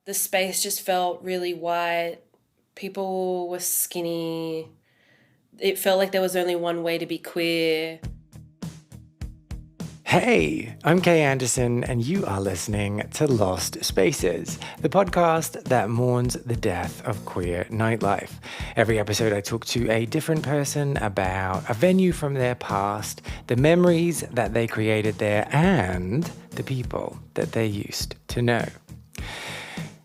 The space just felt really white. People were skinny. It felt like there was only one way to be queer. Hey, I'm Kay Anderson, and you are listening to Lost Spaces, the podcast that mourns the death of queer nightlife. Every episode, I talk to a different person about a venue from their past, the memories that they created there, and the people that they used to know.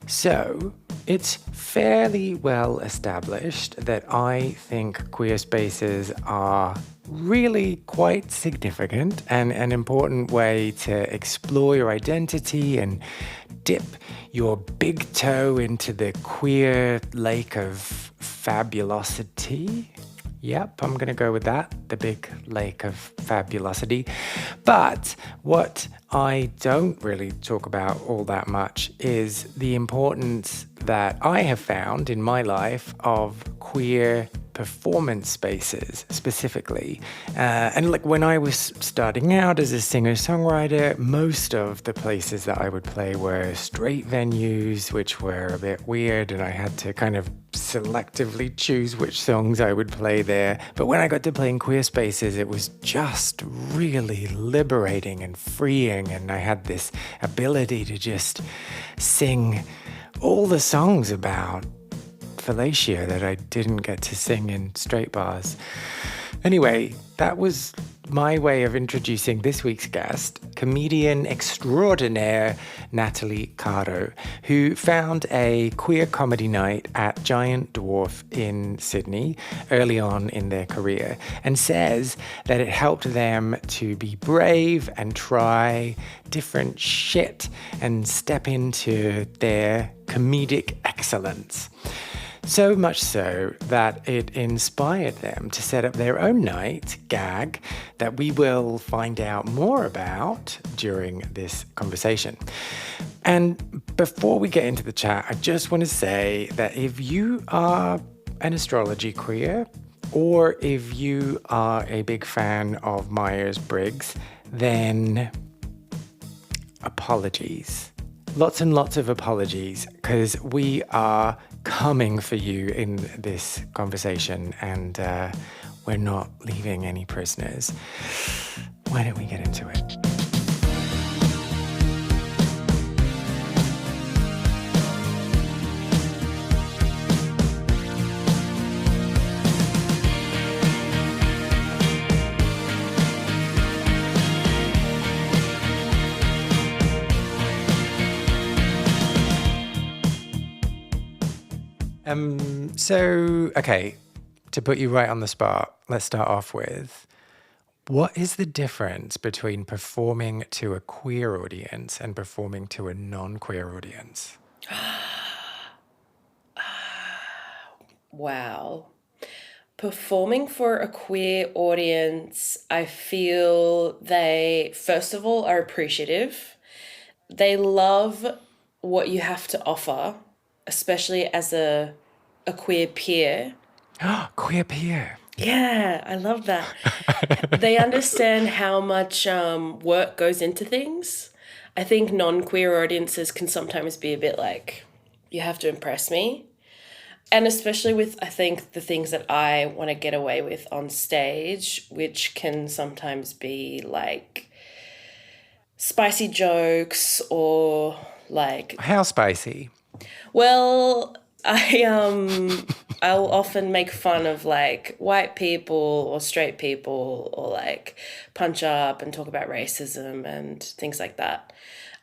So, it's fairly well established that I think queer spaces are really quite significant and an important way to explore your identity and dip your big toe into the queer lake of fabulosity. Yep, I'm going to go with that, the big lake of fabulosity. But what I don't really talk about all that much is the importance that I have found in my life of queer performance spaces specifically. And like when I was starting out as a singer-songwriter, most of the places that I would play were straight venues, which were a bit weird, and I had to kind of selectively choose which songs I would play there. But when I got to playing queer spaces, it was just really liberating and freeing, and I had this ability to just sing all the songs about fellatio that I didn't get to sing in straight bars. Anyway, that was my way of introducing this week's guest, comedian extraordinaire Natali Caro, who found a queer comedy night at Giant Dwarf in Sydney early on in their career, and says that it helped them to be brave and try different shit and step into their comedic excellence. So much so that it inspired them to set up their own night, Gag, that we will find out more about during this conversation. And before we get into the chat, I just want to say that if you are an astrology queer, or if you are a big fan of Myers-Briggs, then apologies. Lots and lots of apologies, because we are coming for you in this conversation, and we're not leaving any prisoners. Why don't we get into it? Okay, to put you right on the spot, let's start off with, what is the difference between performing to a queer audience and performing to a non-queer audience? Wow. Performing for a queer audience, I feel they, first of all, are appreciative. They love what you have to offer, especially as a queer peer. Queer peer. Yeah, I love that. They understand how much work goes into things. I think non-queer audiences can sometimes be a bit like, you have to impress me. And especially with, I think, the things that I want to get away with on stage, which can sometimes be like spicy jokes or like... How spicy? Well, I'll often make fun of like white people or straight people, or like punch up and talk about racism and things like that,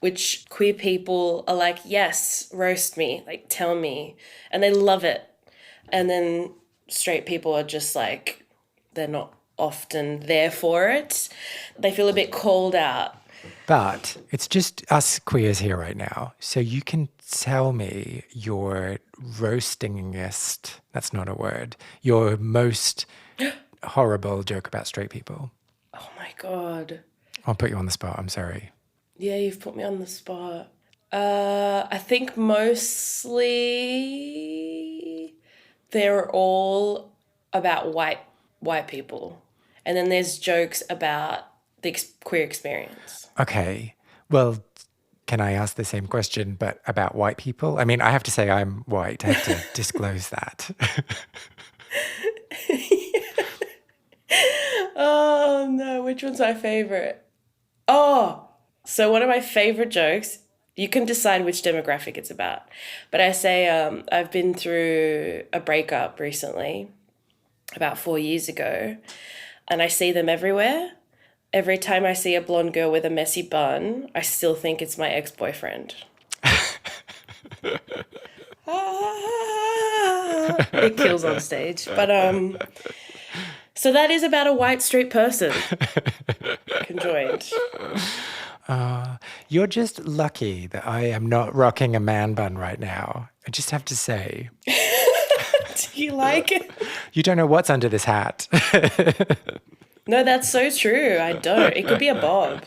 which queer people are like, yes, roast me, like tell me, and they love it. And then straight people are just like, they're not often there for it. They feel a bit called out. But it's just us queers here right now. So you can tell me your roastingest, that's not a word, your most horrible joke about straight people. Oh my God. I'll put you on the spot, I'm sorry. Yeah, you've put me on the spot. I think mostly they're all about white people. And then there's jokes about the queer experience. Okay, well, can I ask the same question, but about white people? I mean, I have to say I'm white. I have to disclose that. Oh no, which one's my favorite? Oh, so one of my favorite jokes, you can decide which demographic it's about. But I say, I've been through a breakup recently, about 4 years ago, and I see them everywhere. Every time I see a blonde girl with a messy bun, I still think it's my ex-boyfriend. It kills on stage. But so that is about a white street person conjoined. You're just lucky that I am not rocking a man bun right now. I just have to say. Do you like it? You don't know what's under this hat. No, that's so true. I don't. It could be a bob.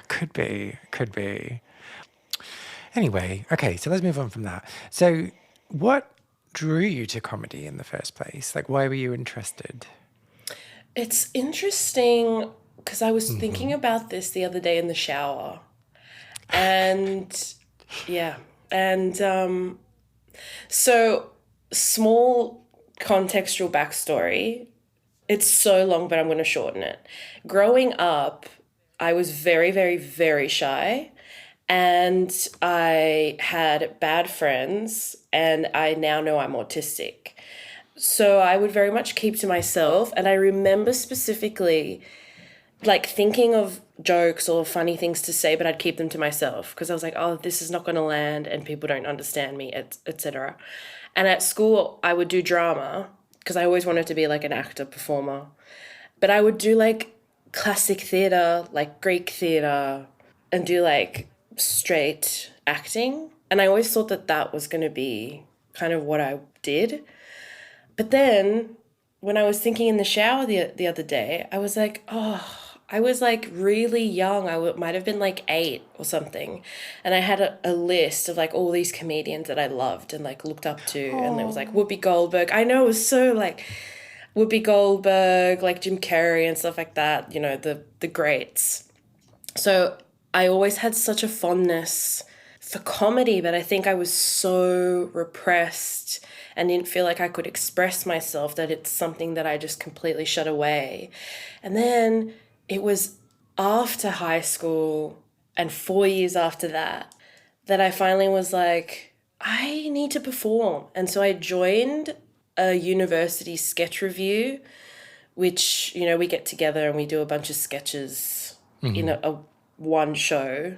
Could be, could be. Anyway, okay, so let's move on from that. So, what drew you to comedy in the first place? Like, why were you interested? It's interesting because I was thinking about this the other day in the shower. And yeah. And so small contextual backstory. It's so long, but I'm going to shorten it. Growing up, I was very, very, very shy. And I had bad friends, and I now know I'm autistic. So I would very much keep to myself. And I remember specifically like thinking of jokes or funny things to say, but I'd keep them to myself because I was like, oh, this is not going to land and people don't understand me, etc. And at school, I would do drama because I always wanted to be like an actor, performer. But I would do like classic theatre, like Greek theatre, and do like straight acting. And I always thought that that was going to be kind of what I did. But then when I was thinking in the shower the other day, I was like, oh, I was like really young. Might have been like 8 or something. And I had a list of like all these comedians that I loved and like looked up to. And there was like Whoopi Goldberg. I know it was so like Whoopi Goldberg, like Jim Carrey and stuff like that, you know, the greats. So I always had such a fondness for comedy, but I think I was so repressed and didn't feel like I could express myself that it's something that I just completely shut away. And then it was after high school and 4 years after that that I finally was like, I need to perform. And so I joined a university sketch review, which, you know, we get together and we do a bunch of sketches in a one show.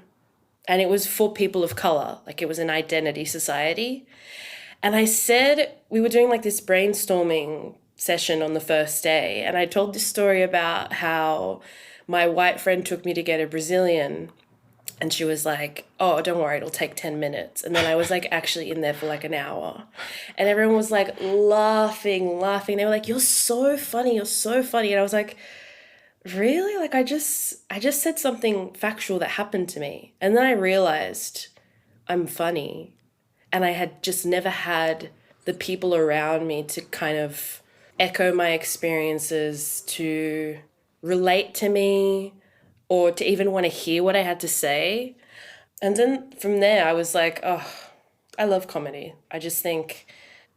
And it was for people of color, like it was an identity society. And I said, we were doing like this brainstorming session on the first day. And I told this story about how my white friend took me to get a Brazilian. And she was like, oh, don't worry, it'll take 10 minutes. And then I was like actually in there for like an hour. And everyone was like laughing. They were like, you're so funny. And I was like, really? Like I just said something factual that happened to me. And then I realized I'm funny. And I had just never had the people around me to kind of echo my experiences, to relate to me, or to even want to hear what I had to say. And then from there, I was like, oh, I love comedy. I just think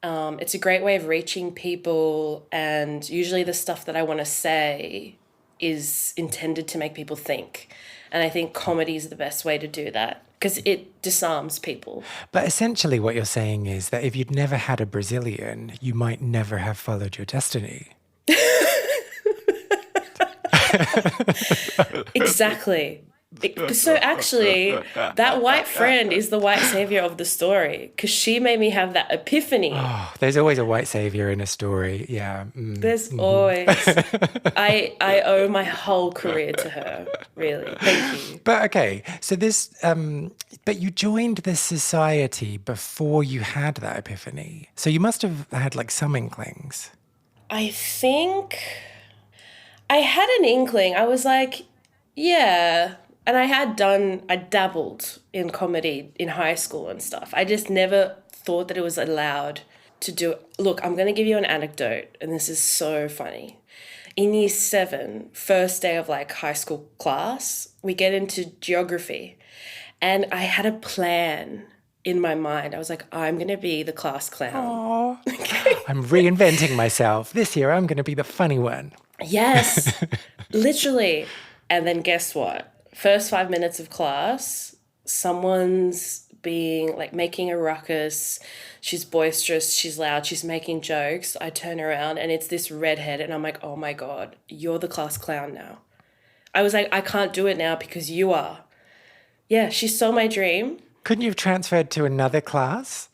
it's a great way of reaching people. And usually the stuff that I want to say is intended to make people think. And I think comedy is the best way to do that because it disarms people. But essentially what you're saying is that if you'd never had a Brazilian, you might never have followed your destiny. Exactly. So actually, that white friend is the white savior of the story because she made me have that epiphany. Oh, there's always a white savior in a story. Yeah. There's always. I owe my whole career to her, really. Thank you. But okay, so this, but you joined this society before you had that epiphany. So you must have had like some inklings. I think I had an inkling. I was like, yeah. And I dabbled in comedy in high school and stuff. I just never thought that it was allowed to do it. Look, I'm going to give you an anecdote, and this is so funny. In year 7, first day of like high school class, we get into geography. And I had a plan in my mind. I was like, I'm going to be the class clown. Oh, I'm reinventing myself. This year I'm going to be the funny one. Yes, literally. And then guess what? First 5 minutes of class, someone's being like making a ruckus. She's boisterous, she's loud, she's making jokes. I turn around and it's this redhead, and I'm like, oh my God, you're the class clown now. I was like, I can't do it now because you are. Yeah, she stole my dream. Couldn't you have transferred to another class?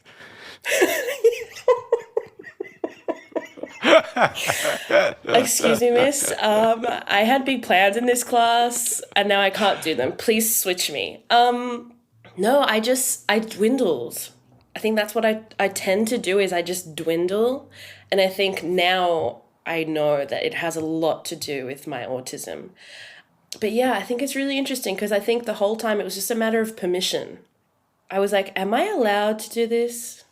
Excuse me, miss. I had big plans in this class and now I can't do them. Please switch me. No, I dwindled. I think that's what I tend to do is I just dwindle. And I think now I know that it has a lot to do with my autism. But yeah, I think it's really interesting because I think the whole time it was just a matter of permission. I was like, am I allowed to do this?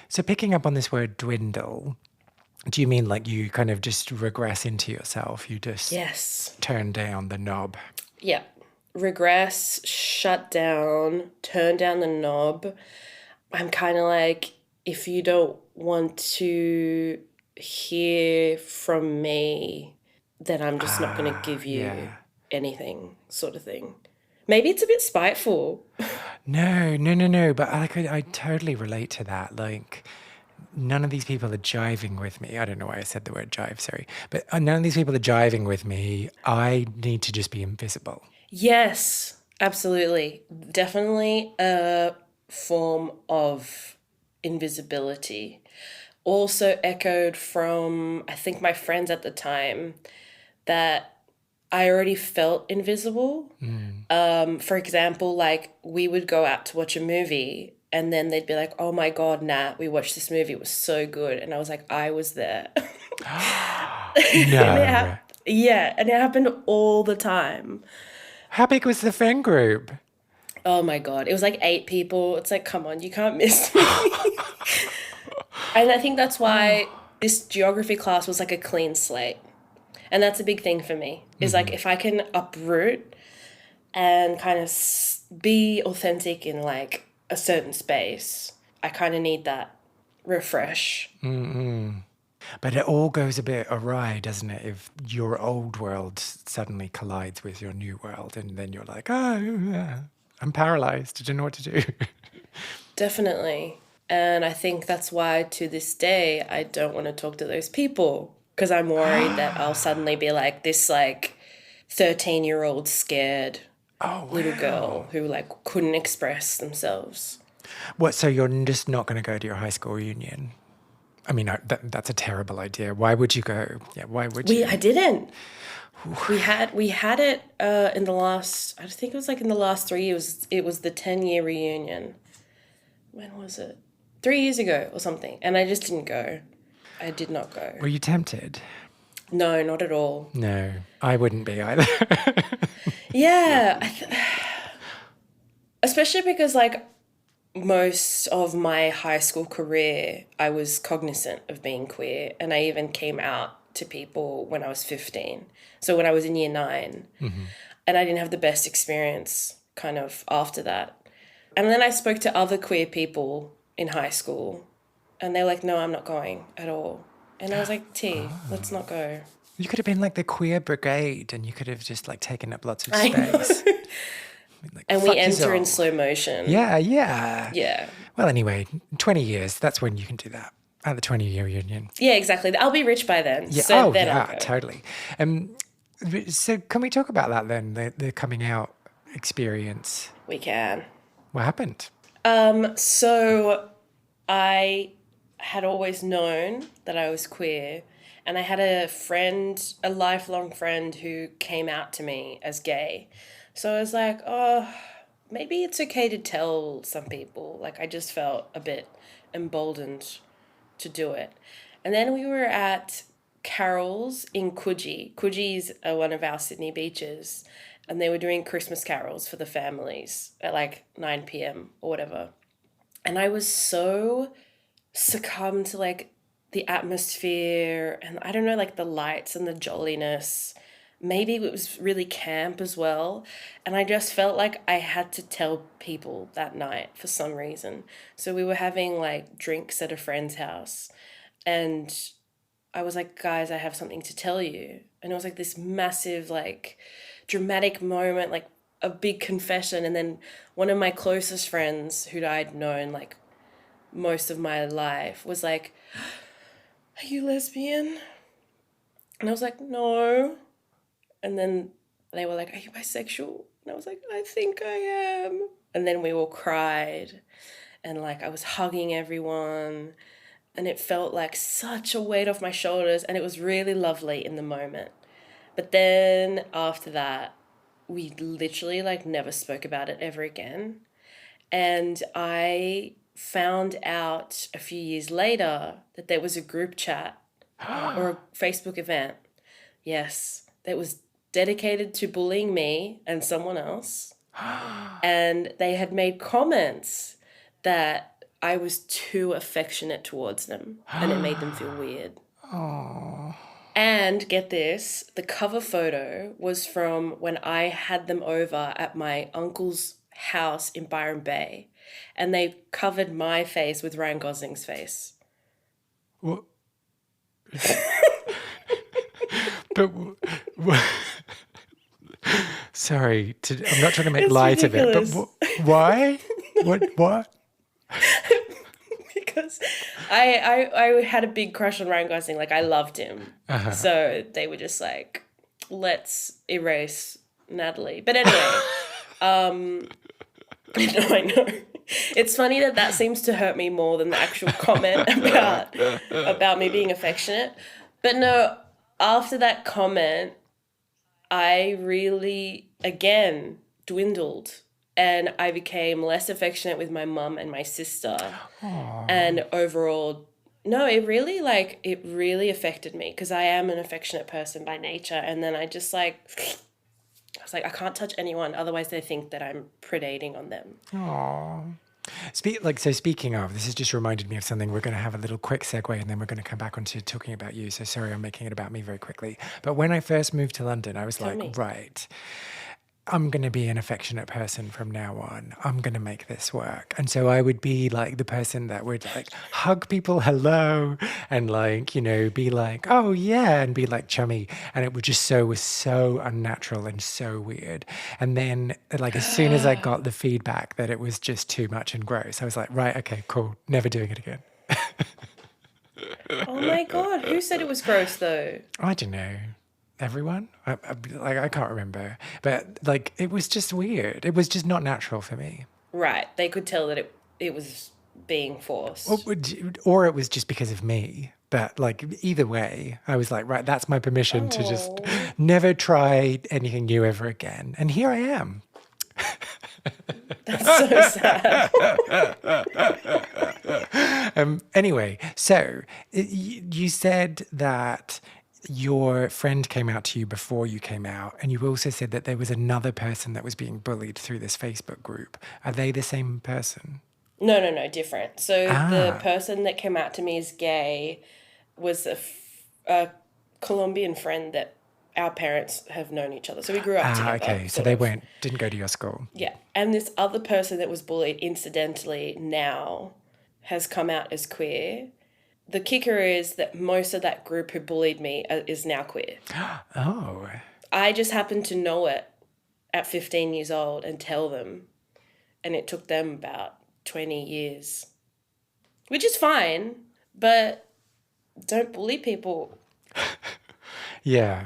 So picking up on this word dwindle, do you mean like you kind of just regress into yourself? You just Yes. turn down the knob? Yeah. Regress, shut down, turn down the knob. I'm kind of like, if you don't want to hear from me, then I'm just not going to give you yeah. anything, sort of thing. Maybe it's a bit spiteful. No. But I totally relate to that. Like, none of these people are jiving with me. I don't know why I said the word jive, sorry. But none of these people are jiving with me. I need to just be invisible. Yes, absolutely. Definitely a form of invisibility. Also echoed from, I think, my friends at the time that I already felt invisible. For example, like we would go out to watch a movie and then they'd be like, oh my God, Nat, we watched this movie. It was so good. And I was like, I was there. No. Yeah, and it happened all the time. How big was the friend group? Oh my God. It was like 8 people. It's like, come on, you can't miss me. And I think that's why this geography class was like a clean slate. And that's a big thing for me. Is like if I can uproot and kind of be authentic in like a certain space, I kind of need that refresh. But it all goes a bit awry, doesn't it? If your old world suddenly collides with your new world, and then you're like, oh, yeah, I'm paralyzed. I don't know what to do. Definitely. And I think that's why to this day, I don't want to talk to those people because I'm worried that I'll suddenly be like this like 13-year-old scared little girl who like couldn't express themselves. What? So you're just not going to go to your high school reunion? I mean, that's a terrible idea. Why would you go? Yeah, why would you? I didn't. We had it in the last, I think it was like in the last 3 years. It was the 10-year reunion. When was it? 3 years ago or something. And I just didn't go. I did not go. Were you tempted? No, not at all. No, I wouldn't be either. Yeah. Especially because like most of my high school career, I was cognizant of being queer. And I even came out to people when I was 15. So when I was in year 9. And I didn't have the best experience kind of after that. And then I spoke to other queer people in high school and they're like, no, I'm not going at all. And I was like, let's not go. You could have been like the queer brigade and you could have just like taken up lots of space. Like, and we enter in slow motion. Yeah. Yeah. Well, anyway, 20 years, that's when you can do that. At the 20-year reunion. Yeah, exactly. I'll be rich by then. Yeah. So then I'll go. Totally. So can we talk about that then, the coming out experience? We can. What happened? So I had always known that I was queer, and I had a lifelong friend who came out to me as gay. So I was like, oh, maybe it's okay to tell some people. Like, I just felt a bit emboldened to do it. And then we were at Carol's in Coogee. Coogee's one of our Sydney beaches. And they were doing Christmas carols for the families at like 9 p.m. or whatever. And I was so succumbed to like the atmosphere and I don't know, like the lights and the jolliness. maybe it was really camp as well. And I just felt like I had to tell people that night for some reason. So we were having like drinks at a friend's house, and I was like, guys, I have something to tell you. And it was like this massive, like, dramatic moment, like a big confession. And then one of my closest friends, who I'd known like most of my life, was like, are you lesbian? And I was like, no. And then they were like, are you bisexual? And I was like, I think I am. And then we all cried, and like I was hugging everyone, and it felt like such a weight off my shoulders, and it was really lovely in the moment. But then after that, we literally like never spoke about it ever again. And I found out a few years later that there was a group chat or a Facebook event. Yes, that was dedicated to bullying me and someone else. And they had made comments that I was too affectionate towards them, and it made them feel weird. Oh. And get this, the cover photo was from when I had them over at my uncle's house in Byron Bay, and they covered my face with Ryan Gosling's face. What? But sorry, I'm not trying to make It's light ridiculous. of it, but why? What? Because I had a big crush on Ryan Gosling. Like, I loved him. So they were just like, let's erase Natalie. But anyway, I know. It's funny that seems to hurt me more than the actual comment about me being affectionate. But no, after that comment, I really, again, dwindled. And I became less affectionate with my mum and my sister. Aww. And overall, no, it really affected me, because I am an affectionate person by nature. And then I was like, I can't touch anyone, otherwise they think that I'm predating on them. Aww. Speaking of, this has just reminded me of something. We're going to have a little quick segue, and then we're going to come back onto talking about you. So sorry, I'm making it about me very quickly. But when I first moved to London, I was right, I'm going to be an affectionate person from now on. I'm going to make this work. And so I would be like the person that would like hug people hello, and like, you know, be like, oh yeah, and be like chummy. And it was so unnatural and so weird. And then like as soon as I got the feedback that it was just too much and gross, I was like, right, okay, cool. Never doing it again. Oh my God. Who said it was gross though? I don't know. Everyone? I can't remember. But like it was just weird. It was just not natural for me. Right. They could tell that it was being forced. Or it was just because of me. But like either way, I was like, right, that's my permission to just never try anything new ever again. And here I am. That's so sad. Anyway, so you said that your friend came out to you before you came out, and you also said that there was another person that was being bullied through this Facebook group. Are they the same person? No, different. So the person that came out to me as gay was a Colombian friend that our parents have known each other. So we grew up together. Okay. So they didn't go to your school. Yeah. And this other person that was bullied incidentally now has come out as queer. The kicker is that most of that group who bullied me is now queer. Oh. I just happened to know it at 15 years old and tell them. And it took them about 20 years. Which is fine, but don't bully people. Yeah.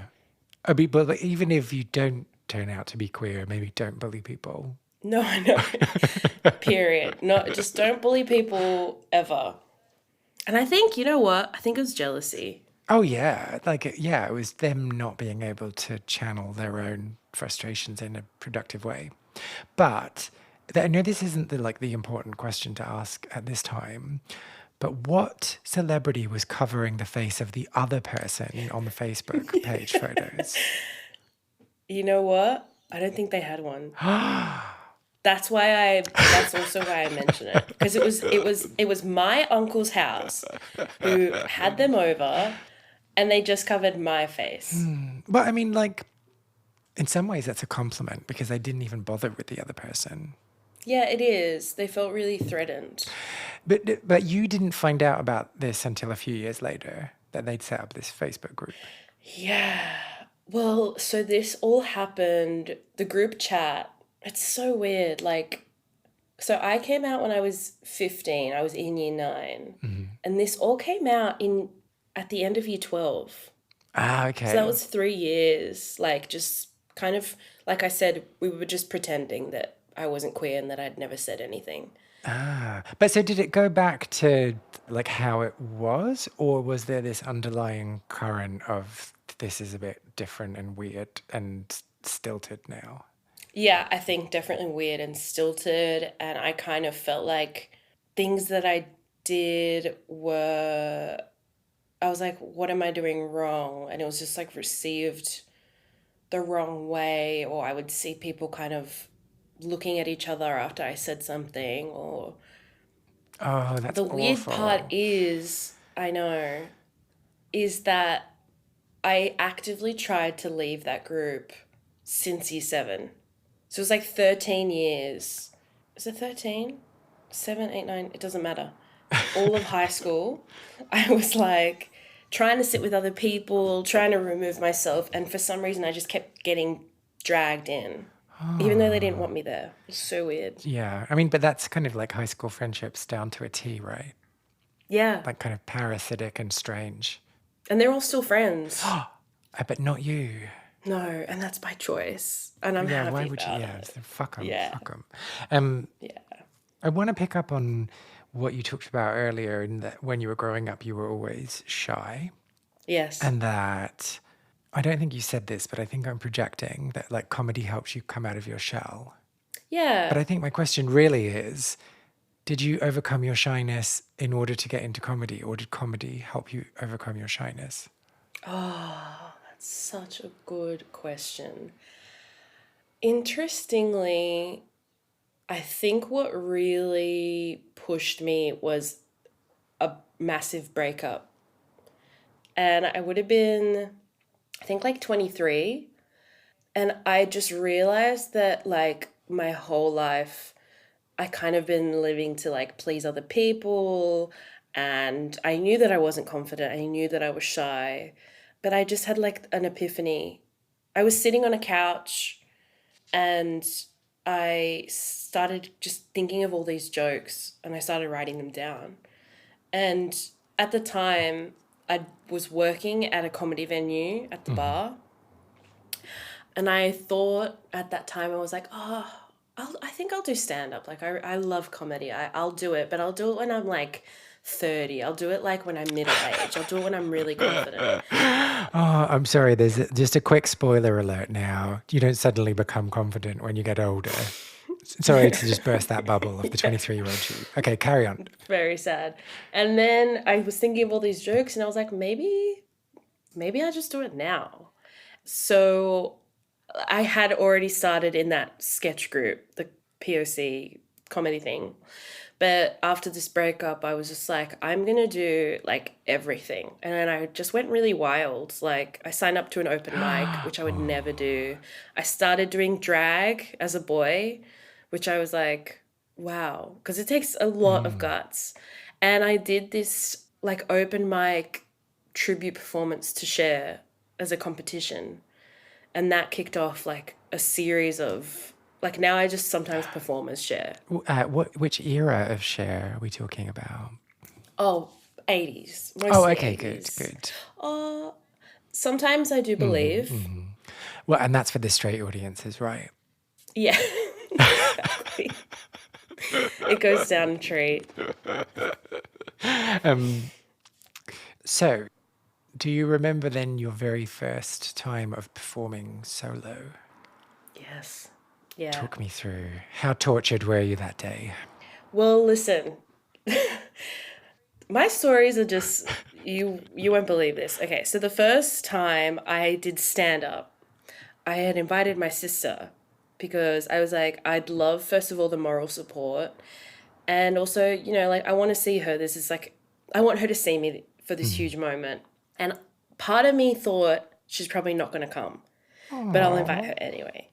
But like, even if you don't turn out to be queer, maybe don't bully people. No, I know. Period. No, just don't bully people ever. And I think, you know what? I think it was jealousy. Oh, yeah. It was them not being able to channel their own frustrations in a productive way. But I know this isn't the important question to ask at this time, but what celebrity was covering the face of the other person on the Facebook page photos? You know what? I don't think they had one. That's also why I mention it, because it was my uncle's house who had them over, and they just covered my face. But I mean, like, In some ways, that's a compliment because they didn't even bother with the other person. Yeah, it is. They felt really threatened. But you didn't find out about this until a few years later that they'd set up this Facebook group. Yeah. Well, so this all happened, the group chat. It's so weird. Like, so I came out when I was 15. I was in year 9. And this all came out in at the end of year 12. Ah, So that okay. was 3 years, like just kind of, like I said, we were just pretending that I wasn't queer and that I'd never said anything. Ah, but so did it go back to like how it was, or was there this underlying current of this is a bit different and weird and stilted now? Yeah, I think definitely weird and stilted. And I kind of felt like things that I did were, I was like, what am I doing wrong? And it was just like received the wrong way, or I would see people kind of looking at each other after I said something, or Oh, that's the weird part awful. is, I know, is that I actively tried to leave that group since year 7. So it was like 13 years. Is it 13? 7, 8, 9, it doesn't matter. All of high school, I was like trying to sit with other people, trying to remove myself, and for some reason I just kept getting dragged in, even though they didn't want me there. It's so weird. Yeah, I mean, but that's kind of like high school friendships down to a T, right? Yeah. Like kind of parasitic and strange. And they're all still friends. But not you. No, and that's by choice. And I'm Yeah, why happy would you? about Yeah, it. so fuck them, Yeah. fuck them. Um, Yeah. I want to pick up on what you talked about earlier, in that when you were growing up, you were always shy, Yes. and that I don't think you said this, but I think I'm projecting that like comedy helps you come out of your shell. But Yeah. I think my question really is, did you overcome your shyness in order to get into comedy, or did comedy help you overcome your shyness? Oh, that's such a good question. Interestingly, I think what really pushed me was a massive breakup. And I would have been, I think, like 23. And I just realized that, like, my whole life, I kind of been living to, like, please other people. And I knew that I wasn't confident. I knew that I was shy. But I just had, like, an epiphany. I was sitting on a couch and I started just thinking of all these jokes and I started writing them down. And at the time, I was working at a comedy venue at the bar. And I thought at that time, I was like, oh, I think I'll do stand up. Like, I love comedy. I'll do it, but I'll do it when I'm like 30. I'll do it like when I'm middle age. I'll do it when I'm really confident. Oh, I'm sorry. There's just a quick spoiler alert now. You don't suddenly become confident when you get older. Sorry to just burst that bubble of the 23-year-old you. Okay, carry on. Very sad. And then I was thinking of all these jokes and I was like, maybe I'll just do it now. So I had already started in that sketch group, the POC comedy thing. But after this breakup, I was just like, I'm going to do like everything. And then I just went really wild. Like, I signed up to an open mic, which I would never do. I started doing drag as a boy, which I was like, wow, because it takes a lot of guts. And I did this like open mic tribute performance to Cher as a competition. And that kicked off like a series of, like, now I just sometimes perform as Cher. Which era of Cher are we talking about? Oh, 80s, Oh, mostly okay, good, 80s. good. Sometimes I do believe. Well, and that's for the straight audiences, right? Yeah, exactly. It goes down a treat. So, do you remember then your very first time of performing solo? Yes. Yeah. Talk me through. How tortured were you that day? Well, listen, my stories are just, you won't believe this. Okay, so the first time I did stand up, I had invited my sister because I was like, I'd love, first of all, the moral support. And also, like, I want to see her. This is like, I want her to see me for this huge moment. And part of me thought she's probably not going to come. but I'll invite her anyway.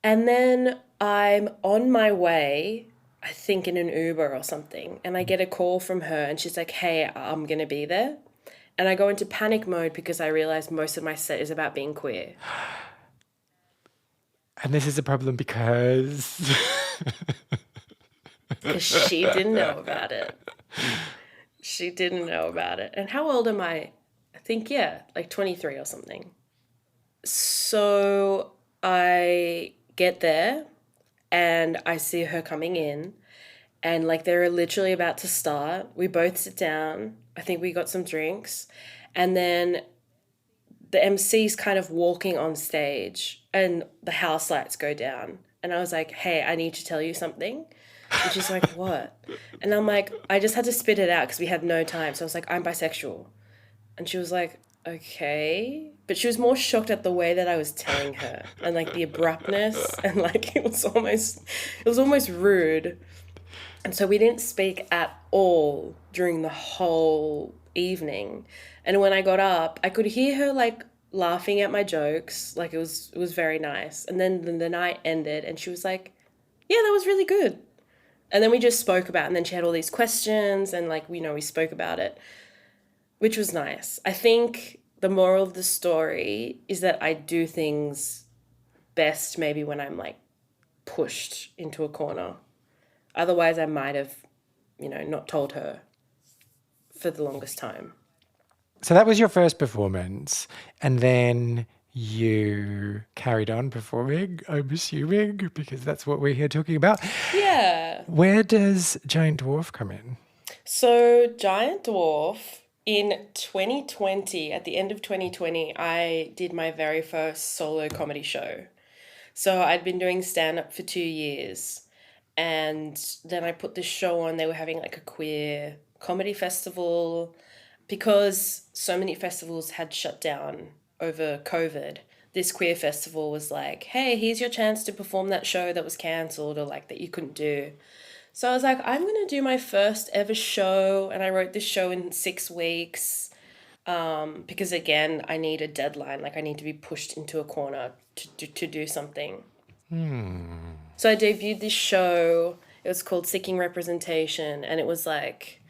And then I'm on my way, I think in an Uber or something, and I get a call from her and she's like, hey, I'm going to be there. And I go into panic mode because I realize most of my set is about being queer. And this is a problem because Because she didn't know about it. She didn't know about it. And how old am I? I think, yeah, like 23 or something. So I get there and I see her coming in, and like they're literally about to start. We both sit down. I think we got some drinks. And then the MC's kind of walking on stage and the house lights go down. And I was like, hey, I need to tell you something. And she's like, what? And I'm like, I just had to spit it out because we had no time. So I was like, I'm bisexual. And she was like, okay. But she was more shocked at the way that I was telling her and like the abruptness, and like it was almost rude. And so we didn't speak at all during the whole evening. And when I got up, I could hear her like laughing at my jokes. Like it was very nice. And then the night ended and she was like, yeah, that was really good. And then we just spoke about it, and then she had all these questions and like, we spoke about it, which was nice. I think the moral of the story is that I do things best maybe when I'm like pushed into a corner. Otherwise, I might have, not told her for the longest time. So that was your first performance, and then you carried on performing, I'm assuming, because that's what we're here talking about. Yeah. Where does Giant Dwarf come in? So Giant Dwarf, in 2020, at the end of 2020, I did my very first solo comedy show. So I'd been doing stand-up for 2 years. And then I put this show on. They were having like a queer comedy festival. Because so many festivals had shut down over COVID, this queer festival was like, hey, here's your chance to perform that show that was cancelled or like that you couldn't do. So I was like, I'm going to do my first ever show. And I wrote this show in 6 weeks because, again, I need a deadline. Like I need to be pushed into a corner to do something. So I debuted this show. It was called Seeking Representation. And it was like,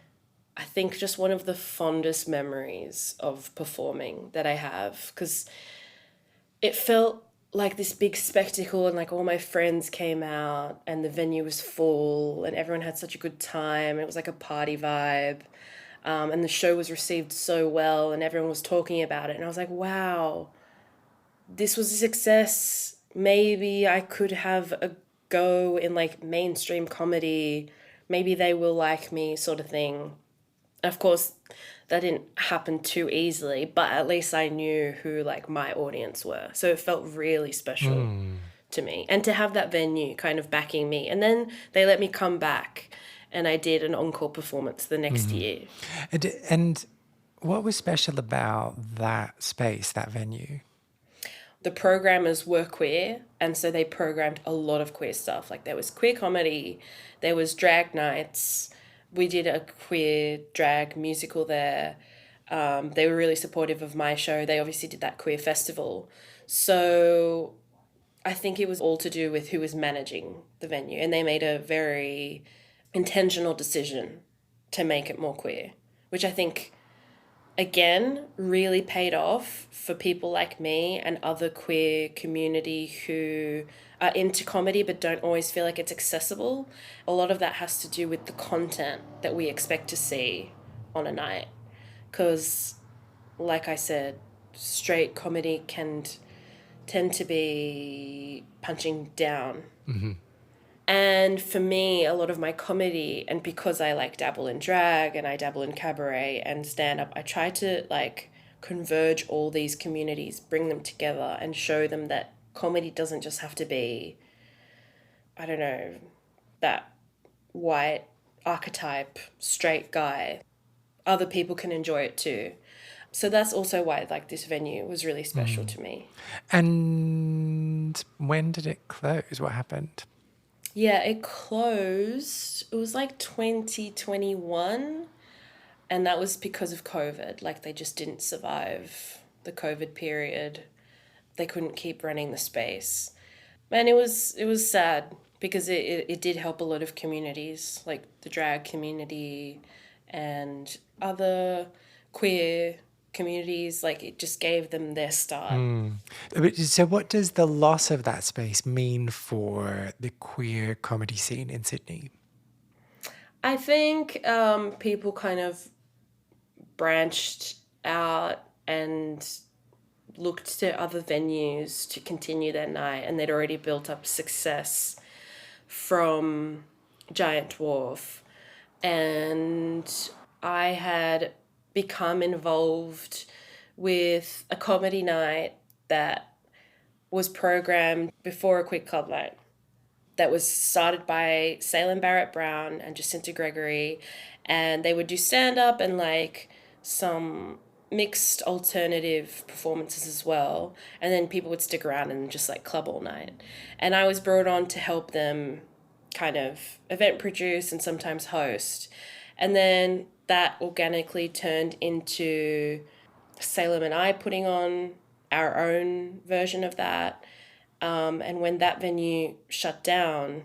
I think just one of the fondest memories of performing that I have, because it felt like this big spectacle and like all my friends came out and the venue was full and everyone had such a good time. It was like a party vibe. And the show was received so well and everyone was talking about it. And I was like, wow, this was a success. Maybe I could have a go in like mainstream comedy. Maybe they will like me, sort of thing. Of course, that didn't happen too easily, but at least I knew who like my audience were. So it felt really special to me. And to have that venue kind of backing me. And then they let me come back and I did an encore performance the next year. And what was special about that space, that venue? The programmers were queer, and so they programmed a lot of queer stuff. Like there was queer comedy, there was drag nights. We did a queer drag musical there. They were really supportive of my show. They obviously did that queer festival. So I think it was all to do with who was managing the venue. And they made a very intentional decision to make it more queer, which I think, again, really paid off for people like me and other queer community who are into comedy but don't always feel like it's accessible. A lot of that has to do with the content that we expect to see on a night. Because, like I said, straight comedy can tend to be punching down. And for me, a lot of my comedy, and because I like dabble in drag and I dabble in cabaret and stand-up, I try to like converge all these communities, bring them together and show them that comedy doesn't just have to be, I don't know, that white archetype straight guy. Other people can enjoy it too. So that's also why like this venue was really special to me. And when did it close? What happened? Yeah, it closed. It was like 2021. And that was because of COVID. Like they just didn't survive the COVID period. they couldn't keep running the space. And it was sad because it did help a lot of communities, like the drag community and other queer communities. Like it just gave them their start. So, what does the loss of that space mean for the queer comedy scene in Sydney? I think people kind of branched out and looked to other venues to continue their night, and they'd already built up success from Giant Dwarf. And I had become involved with a comedy night that was programmed before a quick club night that was started by Salem Barrett Brown and Jacinta Gregory, and they would do stand-up and like some mixed alternative performances as well, and then people would stick around and just like club all night. And I was brought on to help them kind of event produce and sometimes host. And then that organically turned into Salem and I putting on our own version of that. And when that venue shut down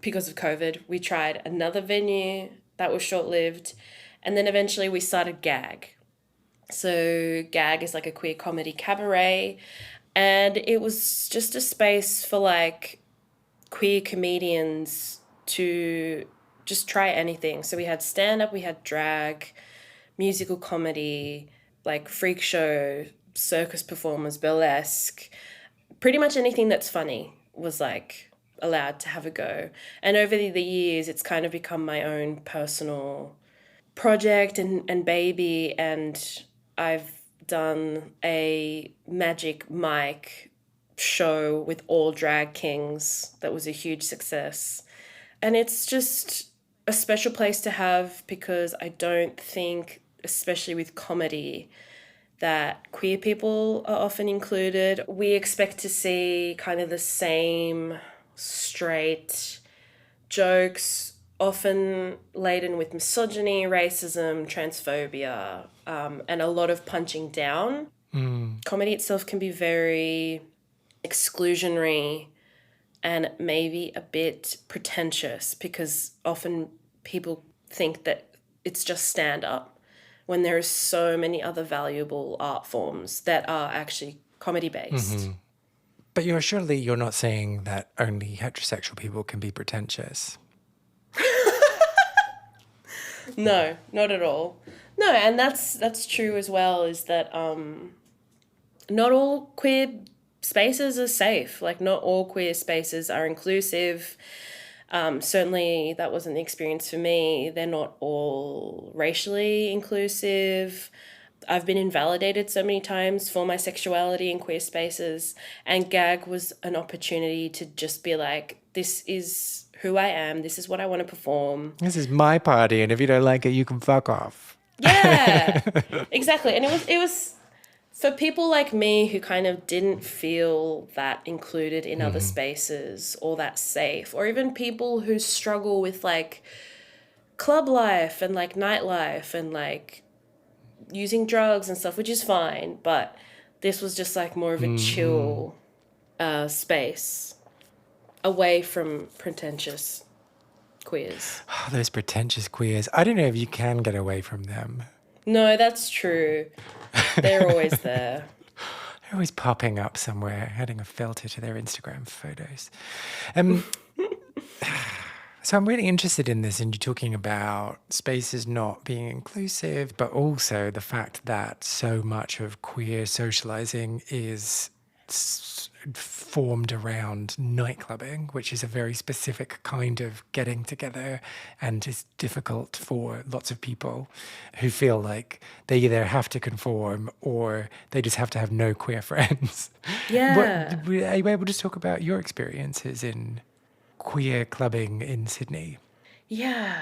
because of COVID, we tried another venue that was short-lived. And then eventually we started GAG. So GAG is like a queer comedy cabaret. And it was just a space for like queer comedians to just try anything. So we had stand-up, we had drag, musical comedy, like freak show, circus performers, burlesque. Pretty much anything that's funny was like allowed to have a go. And over the years, it's kind of become my own personal project and baby. And I've done a Magic Mike show with all drag kings that was a huge success. And it's just a special place to have because I don't think, especially with comedy, that queer people are often included. We expect to see kind of the same straight jokes, often laden with misogyny, racism, transphobia, and a lot of punching down. Comedy itself can be very exclusionary and maybe a bit pretentious because often people think that it's just stand-up when there are so many other valuable art forms that are actually comedy-based. But you're not saying that only heterosexual people can be pretentious. No, not at all. No, and that's true as well, is that not all queer spaces are safe. Like, not all queer spaces are inclusive. Certainly that wasn't the experience for me. They're not all racially inclusive. I've been invalidated so many times for my sexuality in queer spaces, and GAG was an opportunity to just be like, this is who I am, this is what I want to perform. This is my party, and if you don't like it, you can fuck off. Yeah, exactly. And it was for people like me who kind of didn't feel that included in other spaces or that safe, or even people who struggle with like club life and like nightlife and like using drugs and stuff, which is fine, but this was just like more of a chill space away from pretentious queers. Oh, those pretentious queers. I don't know if you can get away from them. No, that's true. They're always there. They're always popping up somewhere, adding a filter to their Instagram photos. So I'm really interested in this, and you're talking about spaces not being inclusive, but also the fact that so much of queer socializing is formed around nightclubbing, which is a very specific kind of getting together and is difficult for lots of people who feel like they either have to conform or they just have to have no queer friends. Yeah. Are you able to talk about your experiences in queer clubbing in Sydney? Yeah.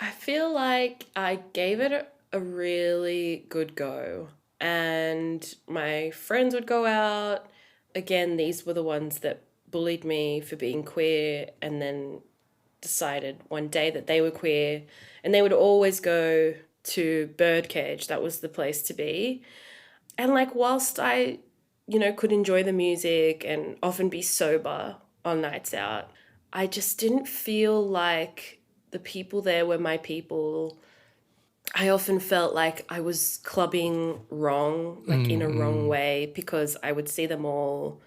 I feel like I gave it a really good go. And my friends would go out. Again, these were the ones that bullied me for being queer and then decided one day that they were queer. And they would always go to Birdcage. That was the place to be. And like, whilst I could enjoy the music and often be sober on nights out, I just didn't feel like the people there were my people. I often felt like I was clubbing wrong, like in a wrong way, because I would see them all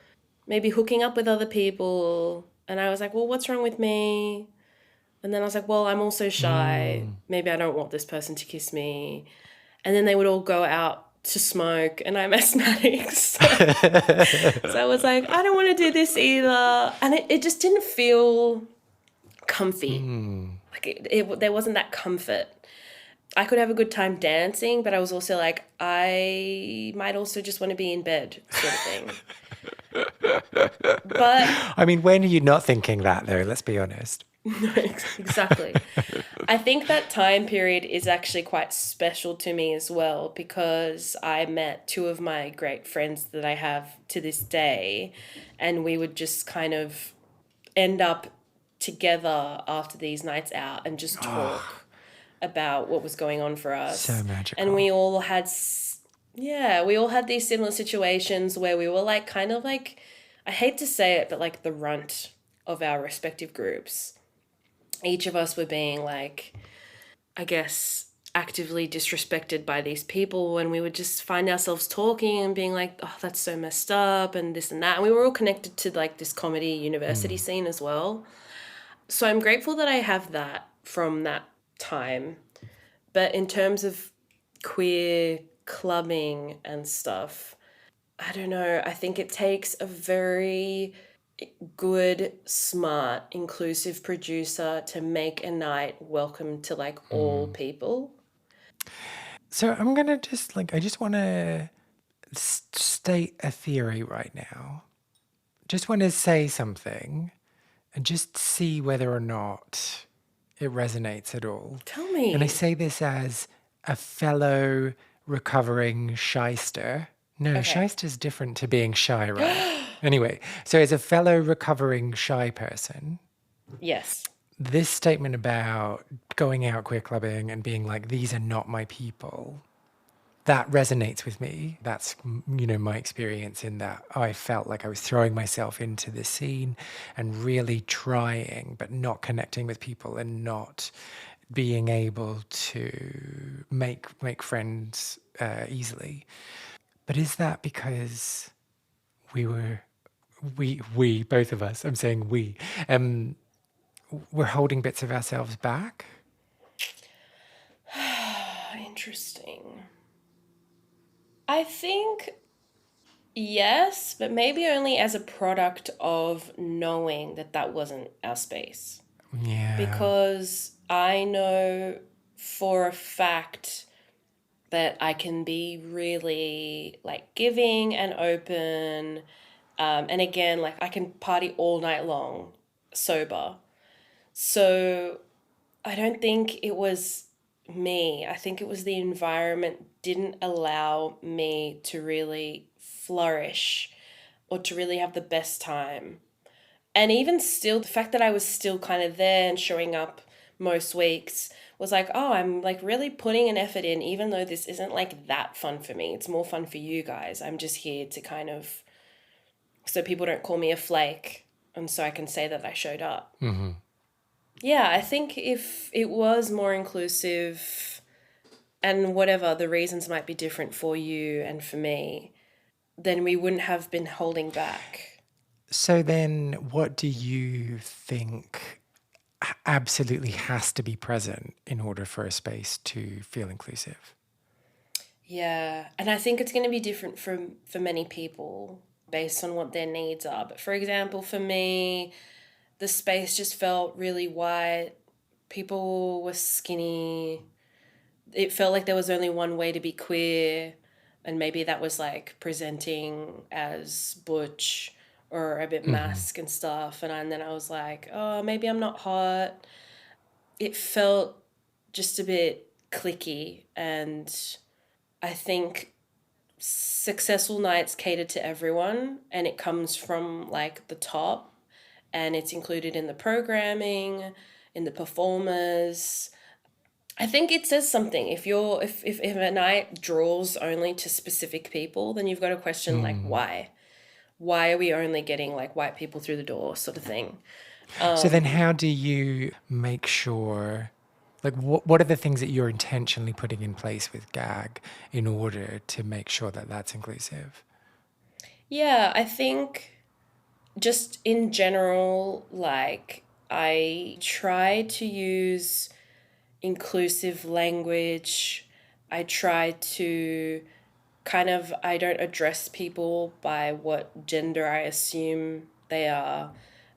maybe hooking up with other people. And I was like, well, what's wrong with me? And then I was like, well, I'm also shy. Maybe I don't want this person to kiss me. And then they would all go out to smoke, and I'm asthmatic. So I was like, I don't want to do this either. And it just didn't feel comfy. Like there wasn't that comfort. I could have a good time dancing, but I was also like, I might also just want to be in bed, sort of thing. But I mean, when are you not thinking that, though? Let's be honest. exactly. I think that time period is actually quite special to me as well, because I met two of my great friends that I have to this day, and we would just kind of end up together after these nights out and just talk about what was going on for us. So magical. And we all had these similar situations where we were like kind of like, I hate to say it, but like the runt of our respective groups. Each of us were being like, I guess, actively disrespected by these people, and we would just find ourselves talking and being like, oh, that's so messed up and this and that. And we were all connected to like this comedy university scene as well. So I'm grateful that I have that from that time. But in terms of queer clubbing and stuff, I don't know. I think it takes a very good, smart, inclusive producer to make a night welcome to like all people. So I'm going to just I just want to state a theory right now. Just want to say something and just see whether or not it resonates at all. Tell me. And I say this as a fellow recovering shyster. No, shyster's different to being shy, right? Anyway, so as a fellow recovering shy person, Yes. this statement about going out queer clubbing and being like, these are not my people, that resonates with me. That's, my experience in that I felt like I was throwing myself into the scene and really trying, but not connecting with people and not being able to make friends easily. But is that because we both of us, I'm saying we're holding bits of ourselves back? Interesting. I think yes, but maybe only as a product of knowing that that wasn't our space. Yeah. Because I know for a fact that I can be really like giving and open. And again, like I can party all night long sober. So I don't think it was me. I think it was the environment didn't allow me to really flourish or to really have the best time. And even still, the fact that I was still kind of there and showing up most weeks was like, oh, I'm like really putting an effort in, even though this isn't like that fun for me. It's more fun for you guys. I'm just here to kind of, so people don't call me a flake, and so I can say that I showed up. Mm-hmm. Yeah, I think if it was more inclusive, and whatever the reasons might be different for you and for me, then we wouldn't have been holding back. So then what do you think absolutely has to be present in order for a space to feel inclusive? Yeah, and I think it's going to be different for many people based on what their needs are. But for example, for me, the space just felt really white. People were skinny. It felt like there was only one way to be queer, and maybe that was like presenting as butch or a bit mask and stuff. And then I was like, oh, maybe I'm not hot. It felt just a bit cliquey, and I think successful nights cater to everyone, and it comes from like the top, and it's included in the programming, in the performers. I think it says something. If a night draws only to specific people, then you've got to question like why. Why are we only getting like white people through the door, sort of thing? So then how do you make sure, like what are the things that you're intentionally putting in place with gag in order to make sure that that's inclusive? Yeah, I think just in general, like I try to use inclusive language. I try to I don't address people by what gender I assume they are.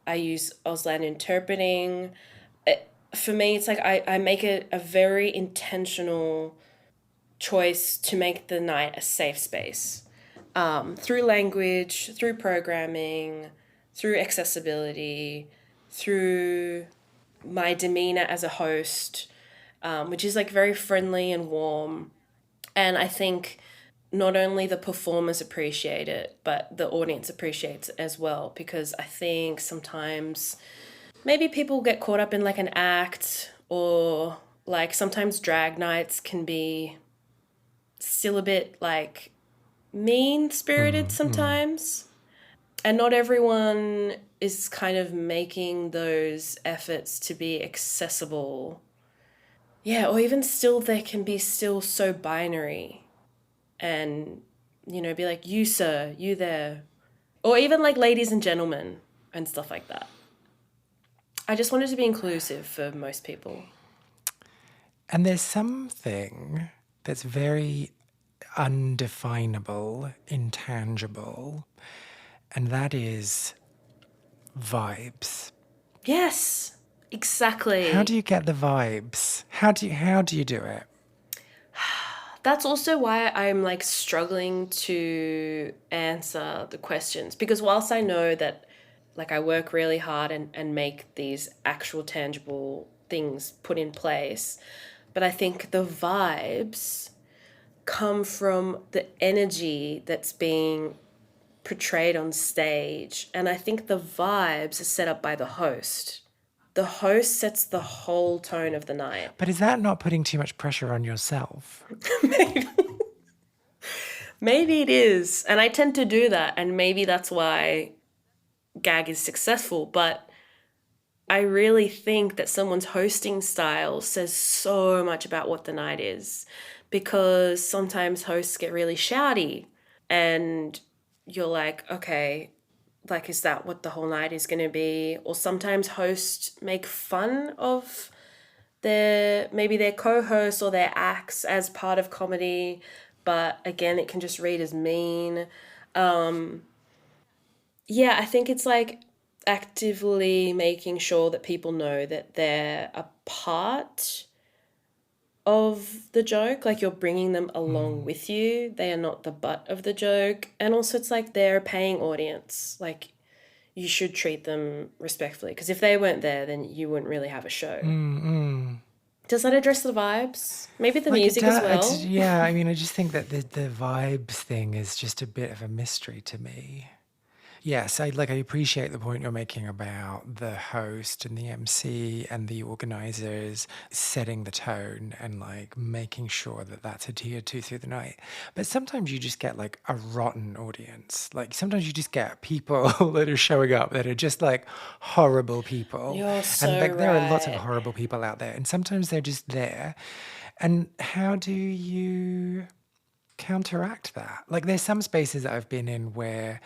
I use Auslan interpreting. For me, it's like I make it a very intentional choice to make the night a safe space through language, through programming, through accessibility, through my demeanor as a host, which is like very friendly and warm. And I think not only the performers appreciate it, but the audience appreciates it as well. Because I think sometimes maybe people get caught up in like an act, or like sometimes drag nights can be still a bit like mean spirited sometimes. And not everyone is kind of making those efforts to be accessible. Yeah, or even still, they can be still so binary and, be like, you, sir, you there. Or even like ladies and gentlemen and stuff like that. I just wanted to be inclusive for most people. And there's something that's very undefinable, intangible, and that is vibes. Yes, exactly. How do you get the vibes? How do you do it? That's also why I'm like struggling to answer the questions, because whilst I know that like I work really hard and make these actual tangible things put in place, but I think the vibes come from the energy that's being portrayed on stage. And I think the vibes are set up by the host. The host sets the whole tone of the night. But is that not putting too much pressure on yourself? Maybe it is. And I tend to do that. And maybe that's why gag is successful. But I really think that someone's hosting style says so much about what the night is. Because sometimes hosts get really shouty and you're like, okay, like, is that what the whole night is going to be? Or sometimes hosts make fun of maybe their co-hosts or their acts as part of comedy, but again, it can just read as mean. Yeah, I think it's like actively making sure that people know that they're a part of the joke, like you're bringing them along with you. They are not the butt of the joke. And also it's like they're a paying audience. Like you should treat them respectfully, because if they weren't there, then you wouldn't really have a show. Does that address the vibes? Maybe the music as well? Yeah, I mean, I just think that the vibes thing is just a bit of a mystery to me. Yes, I appreciate the point you're making about the host and the MC and the organizers setting the tone and like making sure that that's adhered to through the night. But sometimes you just get like a rotten audience. Like sometimes you just get people that are showing up that are just like horrible people. You're so and like there are lots of right. horrible people out there, and sometimes they're just there. And how do you counteract that? Like there's some spaces that I've been in where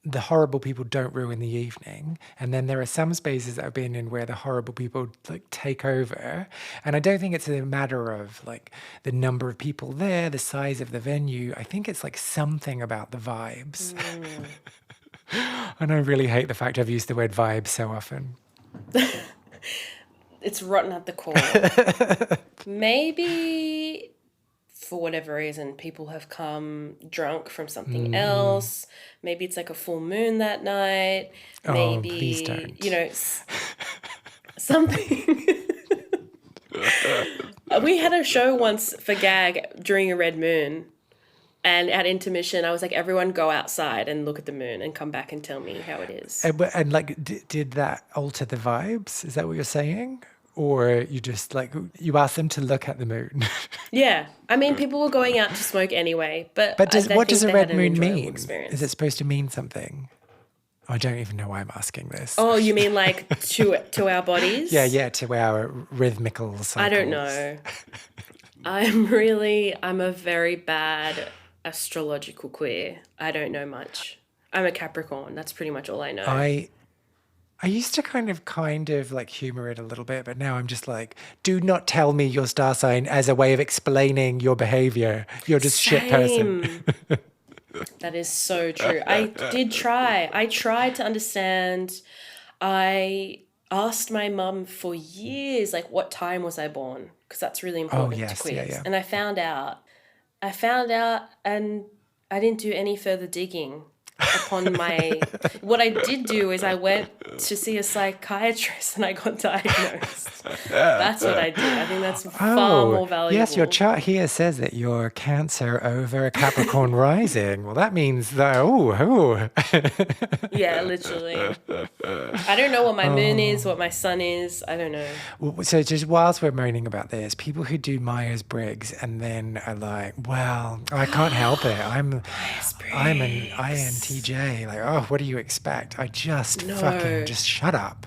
the horrible people don't ruin the evening, and then there are some spaces that I've been in where the horrible people like take over. And I don't think it's a matter of like the number of people there, the size of the venue. I think it's like something about the vibes. And I really hate the fact I've used the word vibes so often. It's rotten at the core. Maybe for whatever reason, people have come drunk from something else. Maybe it's like a full moon that night. Oh, please Maybe, don't. Something. We had a show once for gag during a red moon. And at intermission, I was like, everyone go outside and look at the moon and come back and tell me how it is. And like, did that alter the vibes? Is that what you're saying? or you just like, you ask them to look at the moon. Yeah. I mean, people were going out to smoke anyway, but But I what does think a they had red an moon enjoyable mean? Is experience. it supposed to mean something? I don't even know why I'm asking this. Oh, you mean like to our bodies? Yeah, to our rhythmical cycles. I don't know. I'm a very bad astrological queer. I don't know much. I'm a Capricorn. That's pretty much all I know. I used to kind of like humor it a little bit, but now I'm just like, do not tell me your star sign as a way of explaining your behavior. You're just shit person. That is so true. I did try. I tried to understand. I asked my mum for years, like, what time was I born? Because that's really important yes, to queers. yeah. And I found out. And I didn't do any further digging upon my. What I did do is I went to see a psychiatrist and I got diagnosed. That's what I did. I think that's far more valuable. Yes, your chart here says that you're Cancer over Capricorn rising. Well, that means that, Yeah, literally. I don't know what my moon is, what my sun is. I don't know. So just whilst we're moaning about this, people who do Myers-Briggs and then are like, well, I can't help it. I'm an INTJ. Like, oh, what do you expect? I just fucking just shut up.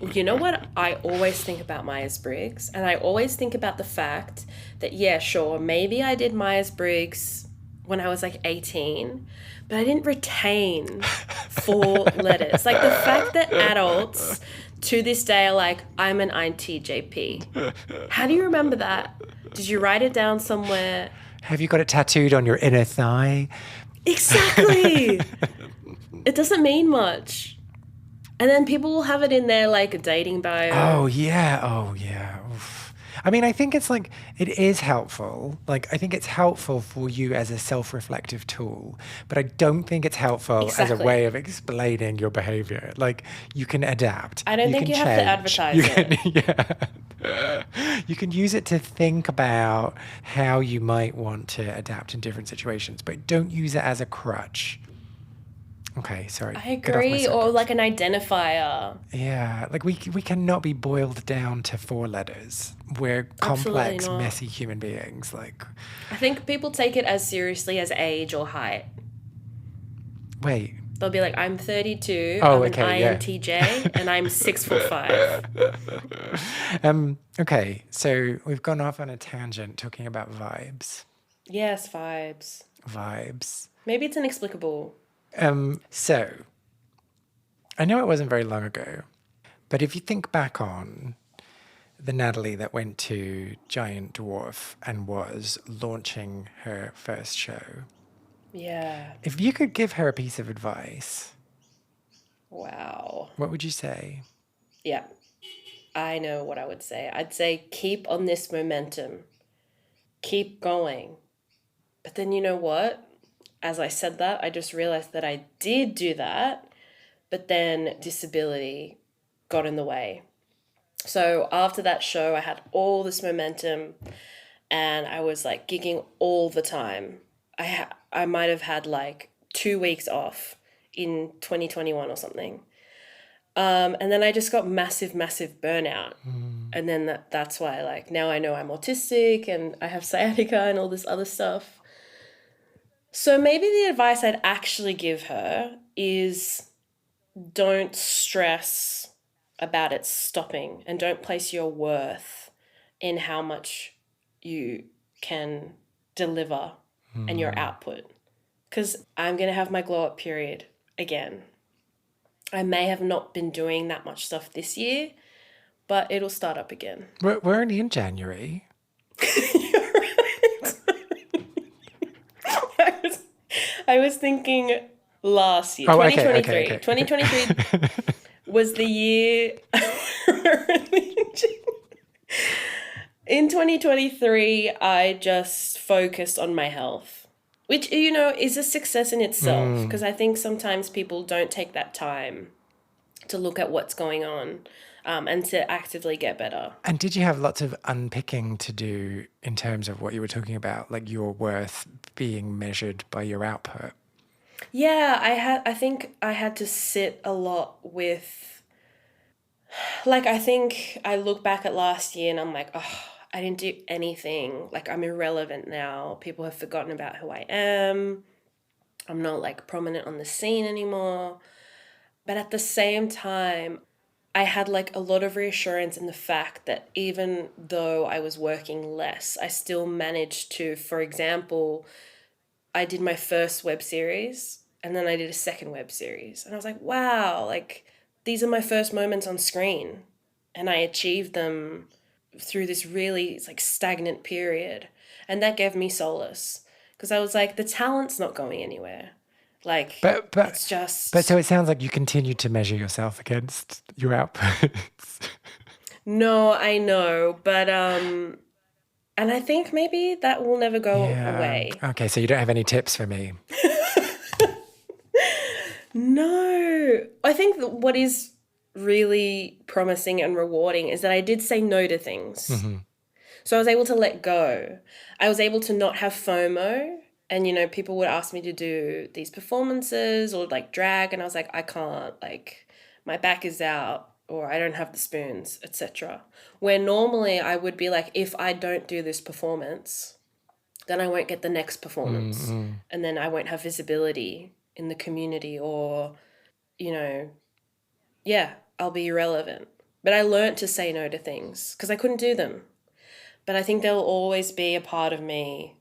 You know what I always think about Myers-Briggs? And I always think about the fact that, yeah, sure, maybe I did Myers-Briggs when I was like 18, but I didn't retain 4 letters. Like the fact that adults to this day are like, I'm an INTJP. How do you remember that? Did you write it down somewhere? Have you got it tattooed on your inner thigh? Exactly. It doesn't mean much. And then people will have it in their like dating bio. Oh yeah. Oof. I mean, I think it's like, it is helpful. Like, I think it's helpful for you as a self-reflective tool, but I don't think it's helpful as a way of explaining your behavior. Like, you can adapt. I don't think you have to advertise it. Yeah. You can use it to think about how you might want to adapt in different situations, but don't use it as a crutch. Okay, sorry. I agree, or like an identifier. Yeah, like we cannot be boiled down to 4 letters. We're complex, messy human beings. Like, I think people take it as seriously as age or height. Wait. They'll be like, I'm 32, I'm an INTJ, and I'm 6'5". Okay, so we've gone off on a tangent talking about vibes. Yes, vibes. Maybe it's inexplicable. So, I know it wasn't very long ago, but if you think back on the Natali that went to Giant Dwarf and was launching her first show. Yeah. If you could give her a piece of advice. Wow. What would you say? Yeah. I know what I would say. I'd say keep on this momentum. Keep going. But then you know what? As I said that, I just realized that I did do that, but then disability got in the way. So after that show, I had all this momentum and I was like gigging all the time. I might have had like 2 weeks off in 2021 or something. And then I just got massive burnout. And then that's why like now I know I'm autistic and I have sciatica and all this other stuff. So maybe the advice I'd actually give her is don't stress about it stopping and don't place your worth in how much you can deliver and your output. Because I'm going to have my glow up period again. I may have not been doing that much stuff this year, but it'll start up again. We're only in January. I was thinking last year, 2023. Okay. 2023 was the year. In 2023, I just focused on my health, which, you know, is a success in itself because I think sometimes people don't take that time to look at what's going on and to actively get better. And did you have lots of unpicking to do in terms of what you were talking about, like your worth being measured by your output? Yeah, I think I had to sit a lot with Like, I think I look back at last year and I'm like, oh, I didn't do anything. Like, I'm irrelevant now. People have forgotten about who I am. I'm not like prominent on the scene anymore. But at the same time, I had like a lot of reassurance in the fact that even though I was working less, I still managed to, for example, I did my first web series and then I did a second web series. And I was like, wow, like these are my first moments on screen. And I achieved them through this really like stagnant period. And that gave me solace because I was like, the talent's not going anywhere. Like, But it's just. but so it sounds like you continue to measure yourself against your outputs. No, I know. But, and I think maybe that will never go Yeah. away. Okay, so you don't have any tips for me. No. I think that what is really promising and rewarding is that I did say no to things. So I was able to let go. I was able to not have FOMO. And, you know, people would ask me to do these performances or like drag. And I was like, I can't, like, my back is out or I don't have the spoons, etc. Where normally I would be like, if I don't do this performance, then I won't get the next performance. And then I won't have visibility in the community or, you know, yeah, I'll be irrelevant. But I learnt to say no to things because I couldn't do them. But I think there'll always be a part of me,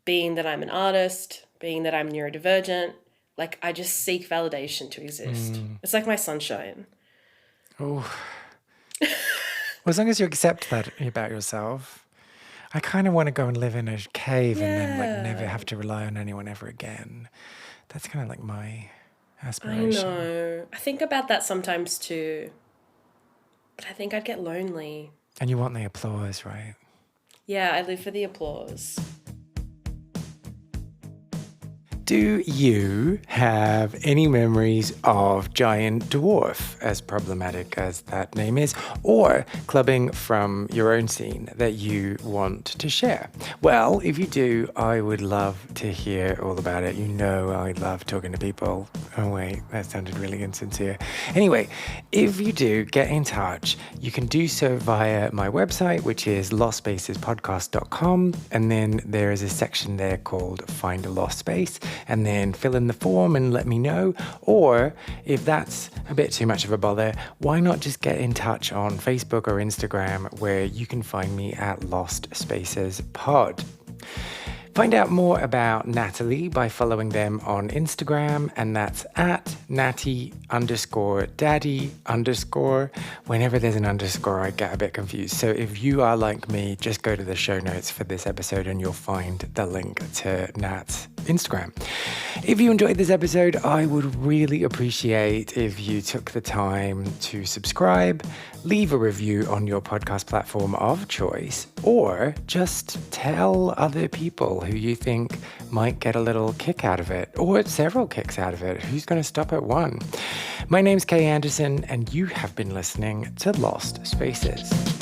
being that I'm an artist, being that I'm neurodivergent, like I just seek validation to exist. It's like my sunshine. Oh. Well, as long as you accept that about yourself, I kind of want to go and live in a cave and then like never have to rely on anyone ever again. That's kind of like my I aspiration. know. I think about that sometimes too. But I think I'd get lonely. And you want the applause, right? Yeah, I live for the applause. Do you have any memories of Giant Dwarf, as problematic as that name is, or clubbing from your own scene that you want to share? Well, if you do, I would love to hear all about it. You know I love talking to people. Oh wait, that sounded really insincere. Anyway, if you do, get in touch. You can do so via my website, which is lostspacespodcast.com, and then there is a section there called Find a Lost Space. And then fill in the form and let me know. Or if that's a bit too much of a bother, why not just get in touch on Facebook or Instagram, where you can find me at Lost Spaces Pod. Find out more about Natali by following them on Instagram, and that's at Natty_daddy_. Whenever there's an underscore, I get a bit confused. So if you are like me, just go to the show notes for this episode and you'll find the link to Nat's Instagram. If you enjoyed this episode, I would really appreciate if you took the time to subscribe, leave a review on your podcast platform of choice, or just tell other people who you think might get a little kick out of it, or several kicks out of it. Who's going to stop at one? My name's Kay Anderson, and you have been listening to Lost Spaces.